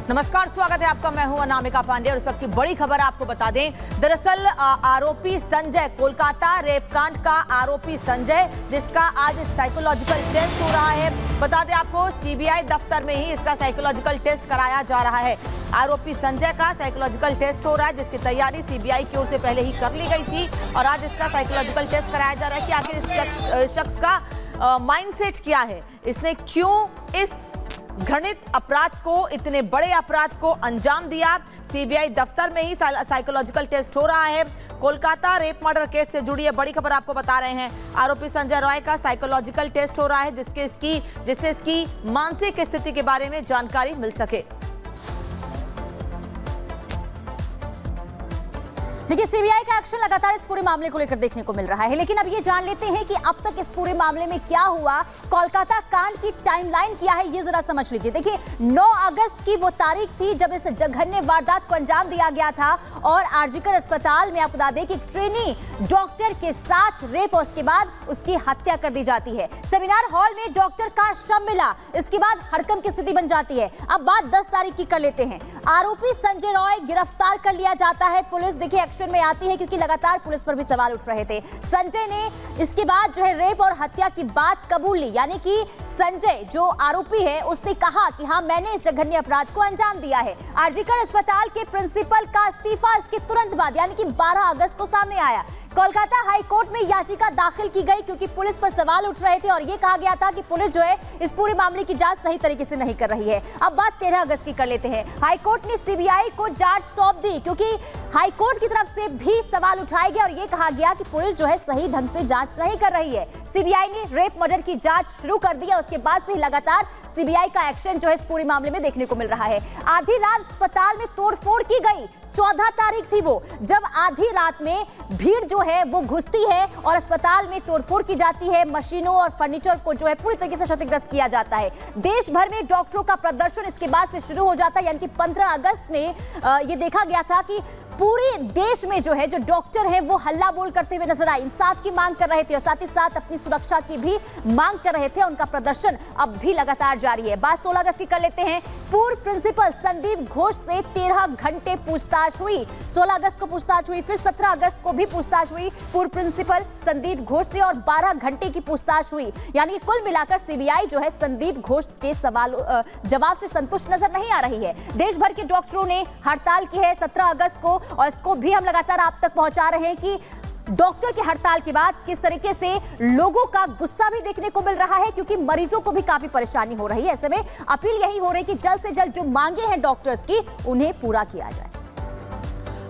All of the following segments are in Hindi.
नमस्कार, स्वागत है आपका। मैं हूं अनामिका पांडे और इस वक्त की बड़ी खबर आपको बता दें। दरअसल आरोपी संजय, कोलकाता रेपकांड का आरोपी संजय, जिसका आज साइकोलॉजिकल टेस्ट हो रहा है। बता दें आपको, सीबीआई दफ्तर में ही इसका साइकोलॉजिकल टेस्ट कराया जा रहा है। आरोपी संजय का साइकोलॉजिकल टेस्ट हो रहा है, जिसकी तैयारी सीबीआई की ओर से पहले ही कर ली गई थी और आज इसका साइकोलॉजिकल टेस्ट कराया जा रहा है कि आखिर इस शख्स का माइंडसेट क्या है, इसने क्यों इस घृणित अपराध को, इतने बड़े अपराध को अंजाम दिया। सीबीआई दफ्तर में ही साइकोलॉजिकल टेस्ट हो रहा है। कोलकाता रेप मर्डर केस से जुड़ी ये बड़ी खबर आपको बता रहे हैं। आरोपी संजय रॉय का साइकोलॉजिकल टेस्ट हो रहा है, जिससे इसकी मानसिक स्थिति के बारे में जानकारी मिल सके। देखिए, सीबीआई का एक्शन लगातार इस पूरे मामले को लेकर देखने को मिल रहा है, लेकिन अब ये जान लेते हैं कि अब तक इस पूरे मामले में क्या हुआ, कोलकाता कांड की टाइमलाइन क्या है, ये जरा समझ लीजिए। देखिए, 9 अगस्त की वो तारीख थी जब इस जघन्य वारदात को अंजाम दिया गया था और आरजीकर अस्पताल में आपको बता दें कि ट्रेनी डॉक्टर के साथ रेप और उसके बाद उसकी हत्या कर दी जाती है। सेमिनार हॉल में डॉक्टर का शव मिला, इसके बाद हड़कंप की स्थिति बन जाती है। अब बात 10 तारीख की कर लेते हैं। आरोपी संजय रॉय गिरफ्तार कर लिया जाता है। पुलिस देखिए एक्शन में आती है क्योंकि लगातार पुलिस पर भी सवाल उठ रहे थे। संजय ने इसके बाद जो है रेप और हत्या की बात कबूल ली, यानी कि संजय जो आरोपी है उसने कहा कि हाँ, मैंने इस जघन्य अपराध को अंजाम दिया है। आरजीकर अस्पताल के प्रिंसिपल का इस्तीफा इसके तुरंत बाद यानी कि 12 अगस्त को सामने आया। कोलकाता हाई कोर्ट में याचिका दाखिल की गई क्योंकि पुलिस पर सवाल उठ रहे थे और यह कहा गया था कि पुलिस जो है इस पूरे मामले की जांच सही तरीके से नहीं कर रही है। अब बात 13 अगस्त की कर लेते हैं। हाई कोर्ट ने सीबीआई को जांच सौंप दी क्योंकि हाई कोर्ट की तरफ से भी सवाल उठाए गए और यह कहा गया कि पुलिस जो है सही ढंग से जांच नहीं कर रही है। सीबीआई ने रेप मर्डर की जांच शुरू कर दी और उसके बाद से लगातार सीबीआई का एक्शन जो है इस पूरे मामले में देखने को मिल रहा है। आधी रात अस्पताल में तोड़फोड़ की गई, 14 तारीख थी वो, जब आधी रात में भीड़ जो है वो घुसती है और अस्पताल में तोड़फोड़ की जाती है। मशीनों और फर्नीचर को जो है पूरी तरीके से क्षतिग्रस्त किया जाता है। देश भर में डॉक्टरों का प्रदर्शन इसके बाद से शुरू हो जाता है, यानी कि 15 अगस्त में ये देखा गया था कि पूरे देश में जो है जो डॉक्टर है वो हल्ला बोल करते हुए नजर आए, इंसाफ की मांग कर रहे थे और साथ ही साथ अपनी सुरक्षा की भी मांग कर रहे थे। उनका प्रदर्शन अब भी लगातार जारी है। बात 16 अगस्त की कर लेते हैं। पूर्व प्रिंसिपल संदीप घोष से 13 घंटे पूछताछ हुई। 16 अगस्त को पूछताछ हुई, फिर 17 अगस्त को भी पूछताछ हुई पूर्व प्रिंसिपल संदीप घोष से और 12 घंटे की पूछताछ हुई। यानी कुल मिलाकर सीबीआई जो है संदीप घोष के जवाब से संतुष्ट नजर नहीं आ रही है। देश भर के डॉक्टरों ने हड़ताल की है 17 अगस्त को और इसको भी हम लगातार आप तक पहुंचा रहे हैं कि डॉक्टर की हड़ताल के बाद किस तरीके से लोगों का गुस्सा भी देखने को मिल रहा है क्योंकि मरीजों को भी काफी परेशानी हो रही है। ऐसे में अपील यही हो रही है कि जल्द से जल्द जो मांगे हैं डॉक्टर्स की उन्हें पूरा किया जाए।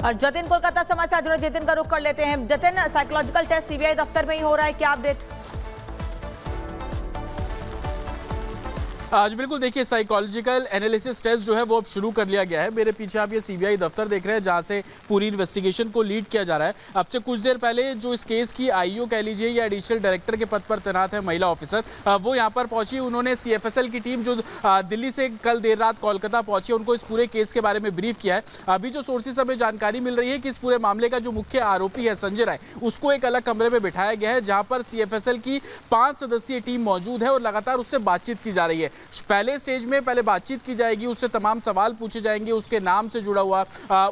और जतिन कोलकाता समाचार जुड़े, जतिन का रुख कर लेते हैं। जतिन, साइकोलॉजिकल टेस्ट सीबीआई दफ्तर में ही हो रहा है, क्या अपडेट? आज बिल्कुल देखिए, साइकोलॉजिकल एनालिसिस टेस्ट जो है वो अब शुरू कर लिया गया है। मेरे पीछे आप ये सीबीआई दफ्तर देख रहे हैं जहां से पूरी इन्वेस्टिगेशन को लीड किया जा रहा है। अब से कुछ देर पहले जो इस केस की आईओ कह लीजिए या एडिशनल डायरेक्टर के पद पर तैनात है महिला ऑफिसर, वो यहाँ पर पहुंची। उन्होंने सीएफएसएल की टीम जो दिल्ली से कल देर रात कोलकाता पहुंची, उनको इस पूरे केस के बारे में ब्रीफ किया है। अभी जो सोर्सेस हमें जानकारी मिल रही है कि इस पूरे मामले का जो मुख्य आरोपी है संजय राय, उसको एक अलग कमरे में बिठाया गया है जहाँ पर सीएफएसएल की 5 सदस्यीय टीम मौजूद है और लगातार उससे बातचीत की जा रही है। पहले बातचीत की जाएगी, उससे तमाम सवाल पूछे जाएंगे, उसके नाम से जुड़ा हुआ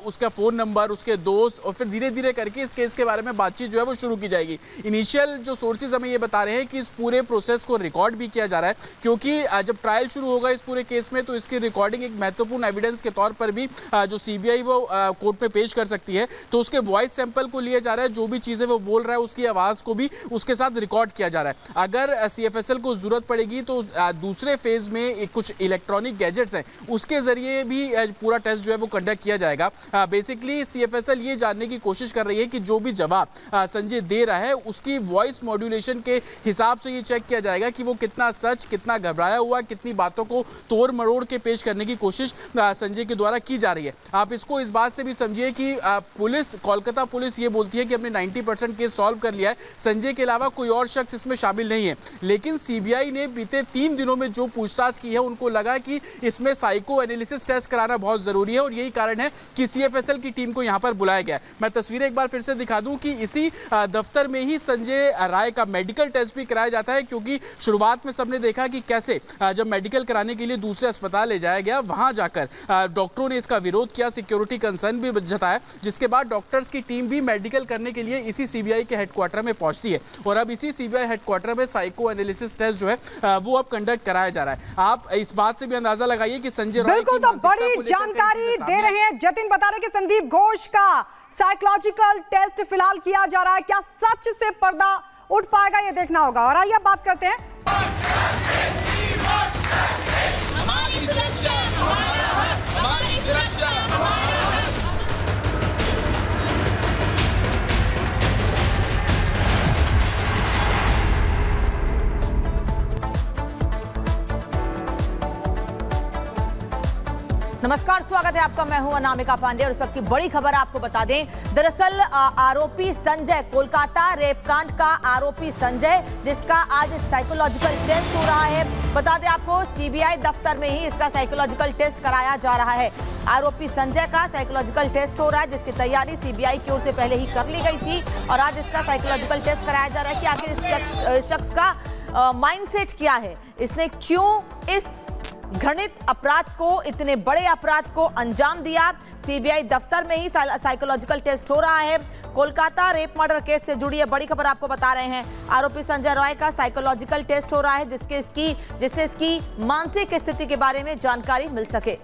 उसका फोन नंबर, उसके दोस्त, और फिर धीरे धीरे करके इस केस के बारे में बातचीत जो है वो शुरू की जाएगी। इनिशियल जो सोर्सेज हमें ये बता रहे हैं कि इस पूरे प्रोसेस को रिकॉर्ड भी किया जा रहा है क्योंकि जब ट्रायल शुरू होगा इस पूरे केस में तो इसकी रिकॉर्डिंग एक महत्वपूर्ण एविडेंस के तौर पर भी जो सीबीआई वो कोर्ट में पेश कर सकती है। तो उसके वॉइस सैंपल को लिया जा रहा है, जो भी चीजें वो बोल रहा है उसकी आवाज को भी उसके साथ रिकॉर्ड किया जा रहा है। अगर सीएफएसएल को जरूरत पड़ेगी तो दूसरे फेज में कुछ इलेक्ट्रॉनिक गैजेट्स हैं, उसके जरिए भी पूरा टेस्ट जो है वो कंडक्ट किया जाएगा। बेसिकली सीएफएसएल ये जानने की कोशिश कर रही है कि जो भी जवाब संजय दे रहा है उसकी वॉइस मॉड्यूलेशन के हिसाब से ये चेक किया जाएगा कि वो कितना सच, कितना घबराया हुआ, कितनी बातों को तोड़ मरोड़ के पेश करने की कोशिश संजय के द्वारा की जा रही है। आप इसको इस बात से भी समझिए कि पुलिस, कोलकाता पुलिस ये बोलती है कि हमने 90% केस सॉल्व कर लिया है, संजय के अलावा कोई और शख्स इसमें शामिल नहीं है। लेकिन सीबीआई ने बीते 3 दिनों में जो पूछताछ की है उनको लगा कि इसमें साइको एनालिसिस टेस्ट कराना बहुत जरूरी है और यही कारण है कि सीएफएसएल की टीम को यहां पर बुलाया गया। मैं तस्वीरें एक बार फिर से दिखा दूं कि इसी दफ्तर में ही संजय राय का मेडिकल टेस्ट भी कराया जाता है, क्योंकि शुरुआत में सबने देखा कि कैसे जब मेडिकल कराने के लिए दूसरे अस्पताल ले जाया गया वहां जाकर डॉक्टरों ने इसका विरोध किया, सिक्योरिटी कंसर्न भी जताया, जिसके बाद डॉक्टर्स की टीम भी मेडिकल करने के लिए इसी सीबीआई के हेडक्वार्टर में पहुंचती है और अब इसी सीबीआई हेडक्वार्टर में साइको एनालिसिस टेस्ट जो है वो अब कंडक्ट कराया जा रहा है। आप इस बात से भी अंदाजा लगाइए कि संजय राय बिल्कुल तो बड़ी जानकारी दे रहे हैं जतिन, बता रहे कि संदीप घोष का साइकोलॉजिकल टेस्ट फिलहाल किया जा रहा है। क्या सच से पर्दा उठ पाएगा, ये देखना होगा। और आइए अब बात करते हैं नमस्कार, स्वागत है आपका। मैं हूं अनामिका पांडे और इस वक्त की बड़ी खबर आपको बता दें। दरअसल आरोपी संजय, कोलकाता रेपकांड का आरोपी संजय, जिसका आज साइकोलॉजिकल टेस्ट हो रहा है। बता दें आपको, सीबीआई दफ्तर में ही इसका साइकोलॉजिकल टेस्ट कराया जा रहा है। आरोपी संजय का साइकोलॉजिकल टेस्ट हो रहा है, जिसकी तैयारी सीबीआई की ओर से पहले ही कर ली गई थी और आज इसका साइकोलॉजिकल टेस्ट कराया जा रहा है कि आखिर इस शख्स का माइंडसेट क्या है, इसने क्यों इस घृणित अपराध को, इतने बड़े अपराध को अंजाम दिया। सीबीआई दफ्तर में ही साइकोलॉजिकल टेस्ट हो रहा है। कोलकाता रेप मर्डर केस से जुड़ी यह बड़ी खबर आपको बता रहे हैं। आरोपी संजय राय का साइकोलॉजिकल टेस्ट हो रहा है, जिससे इसकी मानसिक स्थिति के बारे में जानकारी मिल सके।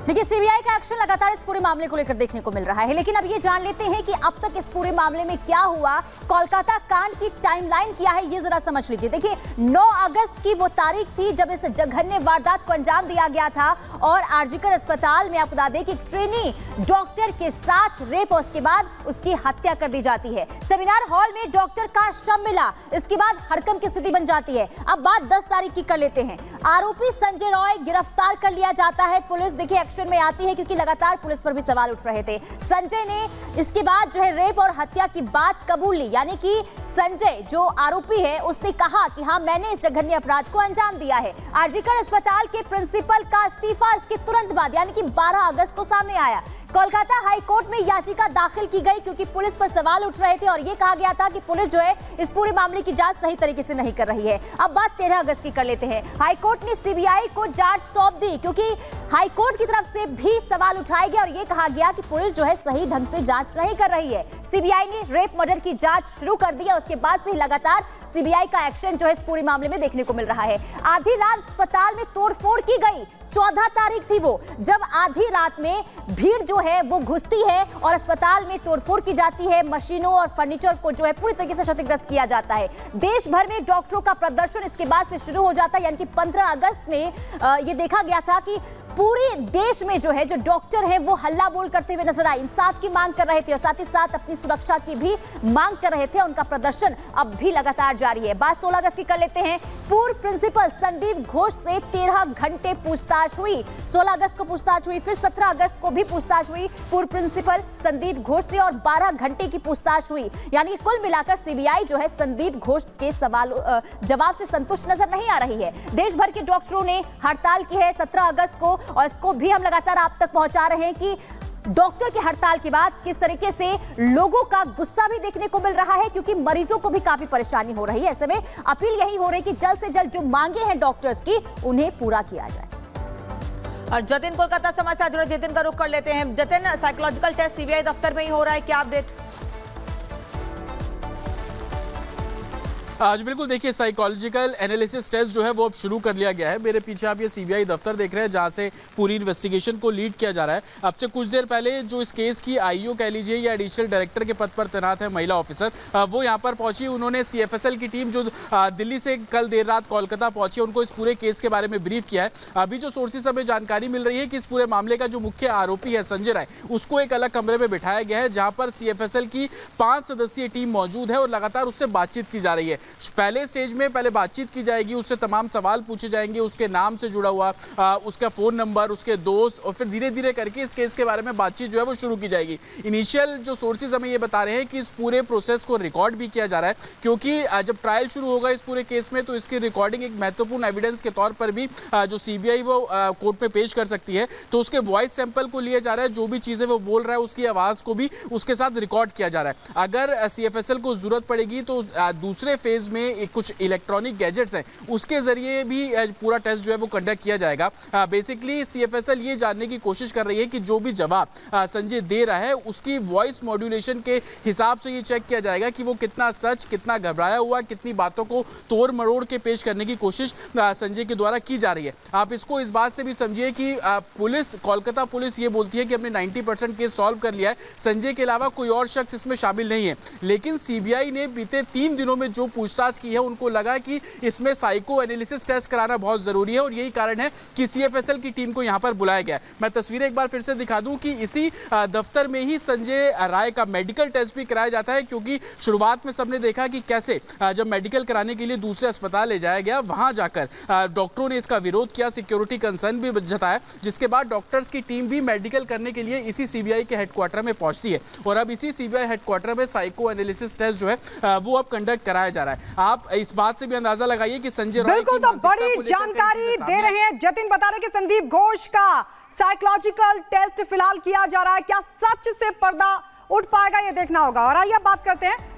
देखिए, सीबीआई का एक्शन लगातार इस पूरे मामले को लेकर देखने को मिल रहा है, लेकिन अब ये जान लेते हैं कि अब तक इस पूरे मामले में क्या हुआ। कोलकाता कांड की टाइमलाइन क्या है, ये जरा समझ लीजिए। देखिए, 9 अगस्त की वो तारीख थी जब इस जघन्य वारदात को अंजाम दिया गया था और आरजीकर अस्पताल में आपको बता दें कि ट्रेनी डॉक्टर के साथ रेप और उसके बाद उसकी हत्या कर दी जाती है। सेमिनार हॉल में डॉक्टर का शव मिला, इसके बाद हड़कंप की स्थिति बन जाती है। अब बात 10 तारीख की कर लेते हैं। आरोपी संजय राय गिरफ्तार कर लिया जाता है। पुलिस देखिए एक्शन में आती है क्योंकि लगातार पुलिस पर भी सवाल उठ रहे थे। संजय ने इसके बाद जो है रेप और हत्या की बात कबूल ली, यानी कि संजय जो आरोपी है उसने कहा कि हाँ, मैंने इस जघन्य अपराध को अंजाम दिया है। आरजीकर अस्पताल के प्रिंसिपल का इस्तीफा इसके तुरंत बाद यानी कि 12 अगस्त को सामने आया। कोलकाता हाई कोर्ट में याचिका दाखिल की गई क्योंकि पुलिस पर सवाल उठ रहे थे और यह कहा गया था कि पुलिस जो है इस पूरे मामले की जांच सही तरीके से नहीं कर रही है। अब बात 13 अगस्त की कर लेते हैं। हाई कोर्ट ने सीबीआई को जांच सौंप दी क्योंकि हाई कोर्ट की तरफ से भी सवाल उठाए गए और यह कहा गया कि पुलिस जो है सही ढंग से जांच नहीं कर रही है। सीबीआई ने रेप मर्डर की जांच शुरू कर दी है। उसके बाद से लगातार सीबीआई का एक्शन जो है इस पूरे मामले में देखने को मिल रहा है। आधी रात अस्पताल में तोड़फोड़ की गई, 14 तारीख थी वो, जब आधी रात में भीड़ जो है वो घुसती है और अस्पताल में तोड़फोड़ की जाती है। मशीनों और फर्नीचर को जो है पूरी तरीके से क्षतिग्रस्त किया जाता है। देश भर में डॉक्टरों का प्रदर्शन इसके बाद से शुरू हो जाता है, यानी कि 15 अगस्त में ये देखा गया था कि पूरे देश में जो है जो डॉक्टर हैं वो हल्ला बोल करते हुए नजर आए, इंसाफ की मांग कर रहे थे और साथ ही साथ अपनी सुरक्षा की भी मांग कर रहे थे। उनका प्रदर्शन अब भी लगातार जारी है। बात 16 अगस्त की कर लेते हैं। पूर्व प्रिंसिपल संदीप घोष से 13 घंटे पूछताछ हुई। 16 अगस्त को पूछताछ हुई, फिर 17 अगस्त को भी पूछताछ हुई पूर्व प्रिंसिपल संदीप घोष से और 12 घंटे की पूछताछ हुई। यानी कुल मिलाकर सीबीआई जो है संदीप घोष के सवाल जवाब से संतुष्ट नजर नहीं आ रही है। देश भर के डॉक्टरों ने हड़ताल की है 17 अगस्त को और इसको भी हम लगातार आप तक पहुंचा रहे हैं कि डॉक्टर की हड़ताल के बाद किस तरीके से लोगों का गुस्सा भी देखने को मिल रहा है, क्योंकि मरीजों को भी काफी परेशानी हो रही है। ऐसे में अपील यही हो रही है कि जल्द से जल्द जो मांगे हैं डॉक्टर्स की उन्हें पूरा किया जाए। और जतिन कोलकाता समाचार जुड़े, जतिन का रुख कर लेते हैं। जतिन, साइकोलॉजिकल टेस्ट सीबीआई दफ्तर में ही हो रहा है, क्या अपडेट? आज बिल्कुल देखिए, साइकोलॉजिकल एनालिसिस टेस्ट जो है वो अब शुरू कर लिया गया है। मेरे पीछे आप ये सीबीआई दफ्तर देख रहे हैं जहां से पूरी इन्वेस्टिगेशन को लीड किया जा रहा है। अब से कुछ देर पहले जो इस केस की आईओ कह लीजिए या एडिशनल डायरेक्टर के पद पर तैनात है महिला ऑफिसर, वो यहाँ पर पहुंची। उन्होंने सीएफएसएल की टीम जो दिल्ली से कल देर रात कोलकाता पहुंची, उनको इस पूरे केस के बारे में ब्रीफ किया है। अभी जो सोर्सेस हमें जानकारी मिल रही है कि इस पूरे मामले का जो मुख्य आरोपी है संजय राय, उसको एक अलग कमरे में बिठाया गया है जहां पर सीएफएसएल की 5 सदस्यीय टीम मौजूद है और लगातार उससे बातचीत की जा रही है। पहले स्टेज में पहले बातचीत की जाएगी, उससे तमाम सवाल पूछे जाएंगे, उसके नाम से जुड़ा हुआ उसका फोन नंबर, उसके दोस्त, और फिर धीरे धीरे करके इस केस के बारे में बातचीत जो है वो शुरू की जाएगी। इनिशियल जो सोर्सेज हमें ये बता रहे हैं कि इस पूरे प्रोसेस को रिकॉर्ड भी किया जा रहा है, क्योंकि जब ट्रायल शुरू होगा इस पूरे केस में तो इसकी रिकॉर्डिंग एक महत्वपूर्ण एविडेंस के तौर पर भी जो सीबीआई वो कोर्ट में पेश कर सकती है। तो उसके वॉइस सैंपल को लिया जा रहा है, जो भी चीजें वो बोल रहा है उसकी आवाज को भी उसके साथ रिकॉर्ड किया जा रहा है। अगर सीएफएसएल को जरूरत पड़ेगी तो दूसरे फेज में कुछ इलेक्ट्रॉनिक गैजेट्स हैं, उसके जरिए भी पूरा टेस्ट जो है वो कंडक्ट किया जाएगा। बेसिकली सीएफएसएल ये जानने की कोशिश कर रही है कि जो भी जवाब संजय दे रहा है उसकी वॉइस मॉड्यूलेशन के हिसाब से ये चेक किया जाएगा कि वो कितना सच, कितना घबराया हुआ, कितनी बातों को तोड़ मरोड़ के पेश करने की कोशिश संजय के द्वारा की जा रही है। आप इसको इस बात से भी समझिए कि पुलिस, कोलकाता पुलिस ये बोलती है कि हमने 90% केस सॉल्व कर लिया है, संजय के अलावा कोई और शख्स इसमें शामिल नहीं है। लेकिन सीबीआई ने बीते 3 दिनों में जो पूछताछ की है उनको लगा कि इसमें साइको एनालिसिस टेस्ट कराना बहुत जरूरी है और यही कारण है कि सीएफएसएल की टीम को यहां पर बुलाया गया। मैं तस्वीरें एक बार फिर से दिखा दूं कि इसी दफ्तर में ही संजय राय का मेडिकल टेस्ट भी कराया जाता है, क्योंकि शुरुआत में सबने देखा कि कैसे जब मेडिकल कराने के लिए दूसरे अस्पताल ले जाया गया, वहां जाकर डॉक्टरों ने इसका विरोध किया, सिक्योरिटी कंसर्न भी जताया, जिसके बाद डॉक्टर्स की टीम भी मेडिकल करने के लिए इसी सीबीआई के हेडक्वार्टर में पहुंचती है और अब इसी सीबीआई हेडक्वार्टर में साइको एनालिसिस टेस्ट जो है वो अब कंडक्ट कराया जा रहा है। आप इस बात से भी अंदाजा लगाइए कि संजय राय बिल्कुल, तो बड़ी जानकारी दे रहे हैं जतिन, बता रहे कि संदीप घोष का साइकोलॉजिकल टेस्ट फिलहाल किया जा रहा है। क्या सच से पर्दा उठ पाएगा, ये देखना होगा। और आइए बात करते हैं